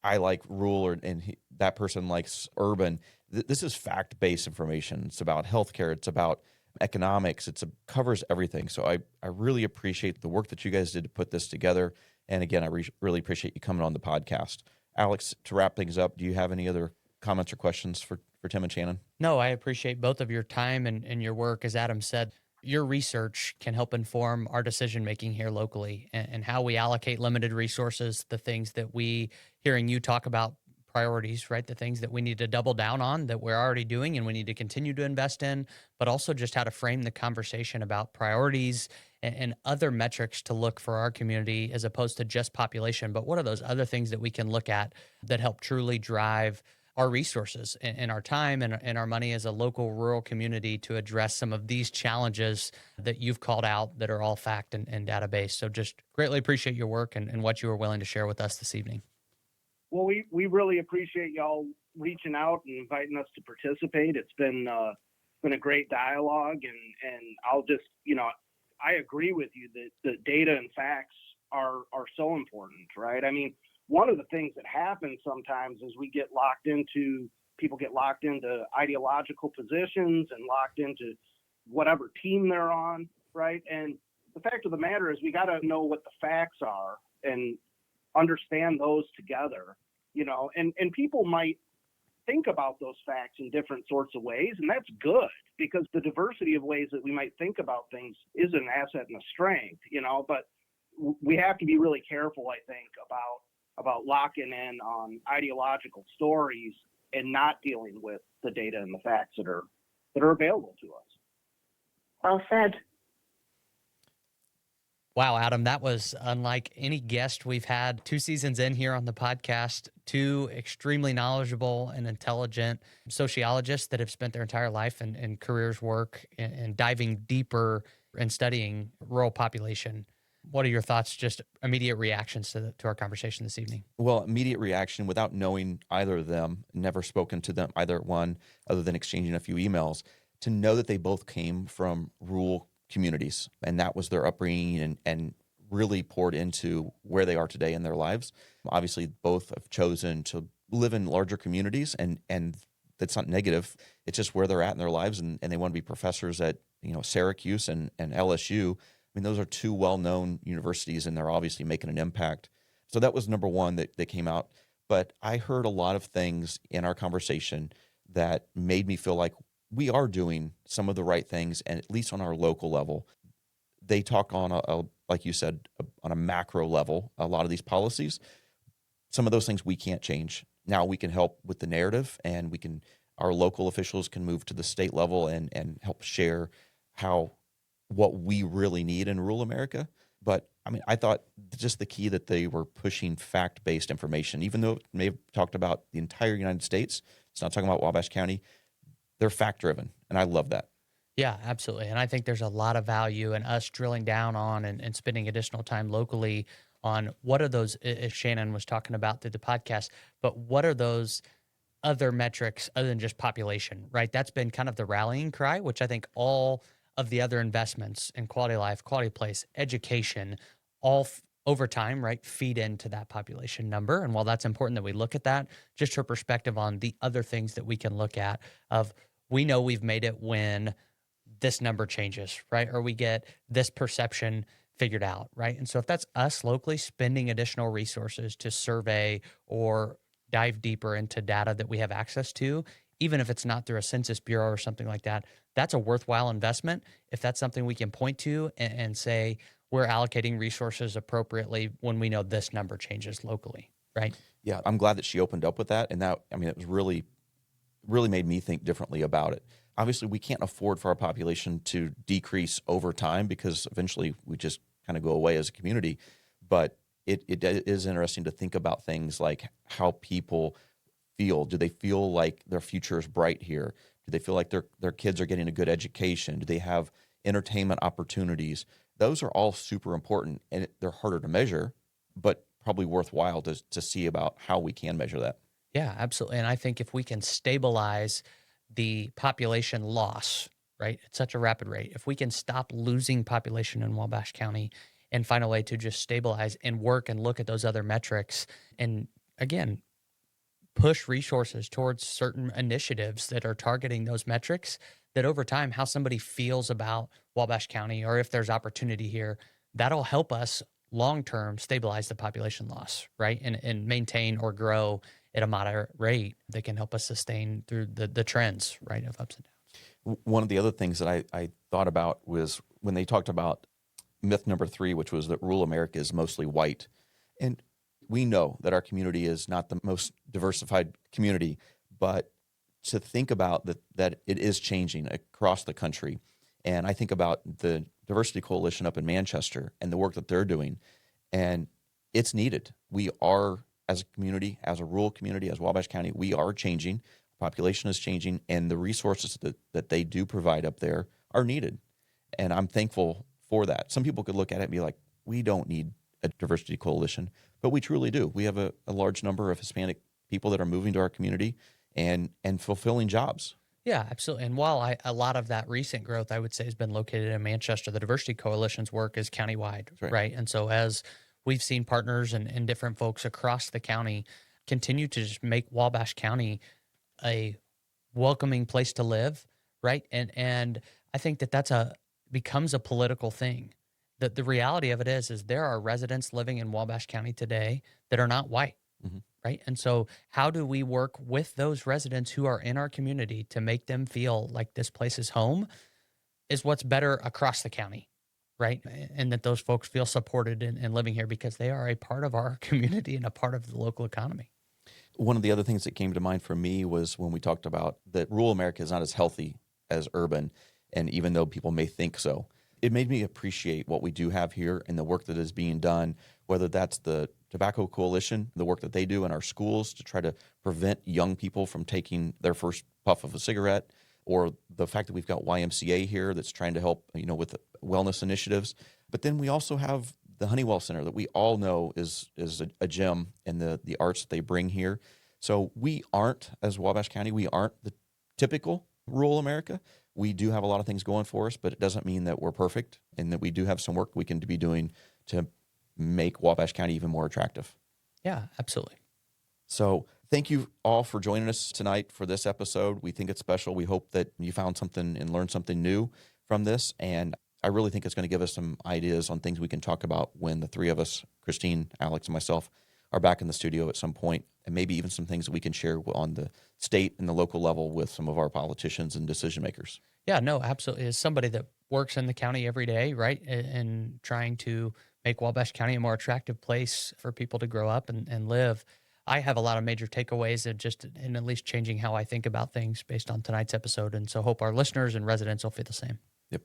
I like rural and that person likes urban. This is fact-based information. It's about healthcare. It's about economics. It covers everything. So I really appreciate the work that you guys did to put this together. And again, I really appreciate you coming on the podcast. Alex, to wrap things up, do you have any other comments or questions for Tim and Shannon? No, I appreciate both of your time and your work. As Adam said, your research can help inform our decision-making here locally and how we allocate limited resources, the things that hearing you talk about priorities, right? The things that we need to double down on that we're already doing and we need to continue to invest in, but also just how to frame the conversation about priorities and other metrics to look for our community as opposed to just population. But what are those other things that we can look at that help truly drive our resources and our time and our money as a local rural community to address some of these challenges that you've called out that are all fact and database. So just greatly appreciate your work and what you were willing to share with us this evening. Well, we really appreciate y'all reaching out and inviting us to participate. It's been a great dialogue, and I'll just, I agree with you that the data and facts are so important, right? I mean, one of the things that happens sometimes is people get locked into ideological positions and locked into whatever team they're on, right? And the fact of the matter is we got to know what the facts are and understand those together, and people might think about those facts in different sorts of ways. And that's good, because the diversity of ways that we might think about things is an asset and a strength, but we have to be really careful, I think, about locking in on ideological stories and not dealing with the data and the facts that are available to us. Well said. Wow, Adam, that was unlike any guest we've had 2 seasons in here on the podcast. 2 extremely knowledgeable and intelligent sociologists that have spent their entire life and careers work and diving deeper and studying rural population. What are your thoughts, just immediate reactions to our conversation this evening? Well, immediate reaction without knowing either of them, never spoken to them, either one, other than exchanging a few emails, to know that they both came from rural communities, and that was their upbringing and really poured into where they are today in their lives. Obviously, both have chosen to live in larger communities, and that's not negative. It's just where they're at in their lives, and they want to be professors at Syracuse and LSU. I mean, those are 2 well-known universities, and they're obviously making an impact. So that was number one that came out. But I heard a lot of things in our conversation that made me feel like we are doing some of the right things, and at least on our local level. They talk on like you said, on a macro level, a lot of these policies. Some of those things we can't change. Now we can help with the narrative, and our local officials can move to the state level and help share what we really need in rural America. But I mean, I thought just the key that they were pushing fact-based information, even though it may have talked about the entire United States, it's not talking about Wabash County. They're fact-driven, and I love that. Yeah, absolutely. And I think there's a lot of value in us drilling down on and spending additional time locally on what are those, as Shannon was talking about through the podcast, but what are those other metrics other than just population, right? That's been kind of the rallying cry, which I think all of the other investments in quality of life, quality of place, education, all over time, right, feed into that population number. And while that's important that we look at that, just her perspective on the other things that we can look at of, we know we've made it when this number changes, right? Or we get this perception figured out, right? And so if that's us locally spending additional resources to survey or dive deeper into data that we have access to, even if it's not through a census bureau or something like that, that's a worthwhile investment. If that's something we can point to and say, we're allocating resources appropriately when we know this number changes locally, right? Yeah, I'm glad that she opened up with that. And that, I mean, it was really made me think differently about it. Obviously, we can't afford for our population to decrease over time, because eventually we just kind of go away as a community. But it is interesting to think about things like how people feel. Do they feel like their future is bright here? Do they feel like their kids are getting a good education? Do they have entertainment opportunities? Those are all super important, and they're harder to measure, but probably worthwhile to see about how we can measure that. Yeah, absolutely. And I think if we can stabilize the population loss, right, at such a rapid rate, if we can stop losing population in Wabash County and find a way to just stabilize and work and look at those other metrics, and again, push resources towards certain initiatives that are targeting those metrics, that over time, how somebody feels about Wabash County, or if there's opportunity here, that'll help us long-term stabilize the population loss, right? And maintain or grow at a moderate rate that can help us sustain through the trends, right, of ups and downs. One of the other things that I thought about was when they talked about myth number 3, which was that rural America is mostly white. And we know that our community is not the most diversified community, but to think about that it is changing across the country. And I think about the Diversity Coalition up in Manchester and the work that they're doing, and it's needed. We are, as a community, as a rural community, as Wabash County, we are changing. Population is changing, and the resources that they do provide up there are needed. And I'm thankful for that. Some people could look at it and be like, we don't need a diversity coalition, but we truly do. We have a large number of Hispanic people that are moving to our community and fulfilling jobs. Yeah, absolutely. And while a lot of that recent growth, I would say, has been located in Manchester, the Diversity Coalition's work is countywide, right? And so as we've seen partners and different folks across the county continue to just make Wabash County a welcoming place to live, right? And I think that's becomes a political thing. The reality of it is there are residents living in Wabash County today that are not white, right? And so how do we work with those residents who are in our community to make them feel like this place is home is what's better across the county, right? And that those folks feel supported in living here because they are a part of our community and a part of the local economy. One of the other things that came to mind for me was when we talked about that rural America is not as healthy as urban, and even though people may think so, it made me appreciate what we do have here and the work that is being done, whether that's the Tobacco Coalition, the work that they do in our schools to try to prevent young people from taking their first puff of a cigarette, or the fact that we've got YMCA here that's trying to help, with wellness initiatives. But then we also have the Honeywell Center that we all know is a gem in the arts that they bring here. So we aren't, as Wabash County, we aren't the typical rural America. We do have a lot of things going for us, but it doesn't mean that we're perfect and that we do have some work we can be doing to make Wabash County even more attractive. Yeah, absolutely. So thank you all for joining us tonight for this episode. We think it's special. We hope that you found something and learned something new from this. And I really think it's going to give us some ideas on things we can talk about when the three of us, Christine, Alex, and myself, are back in the studio at some point, and maybe even some things that we can share on the state and the local level with some of our politicians and decision makers. Yeah, no, absolutely. As somebody that works in the county every day, right, and trying to make Wabash County a more attractive place for people to grow up and live, I have a lot of major takeaways of just in at least changing how I think about things based on tonight's episode. And so hope our listeners and residents will feel the same. Yep.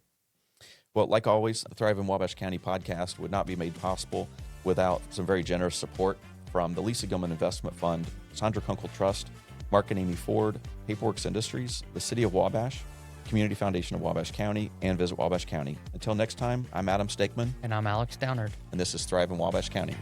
Well, like always, the ThriveIN Wabash County podcast would not be made possible without some very generous support from the Gilman Investment Fund, Sandra Kunkel Trust, Mark and Amy Ford, Paperworks Industries, the City of Wabash, Community Foundation of Wabash County, and Visit Wabash County. Until next time, I'm Adam Stakman. And I'm Alex Downard. And this is ThriveIN Wabash County.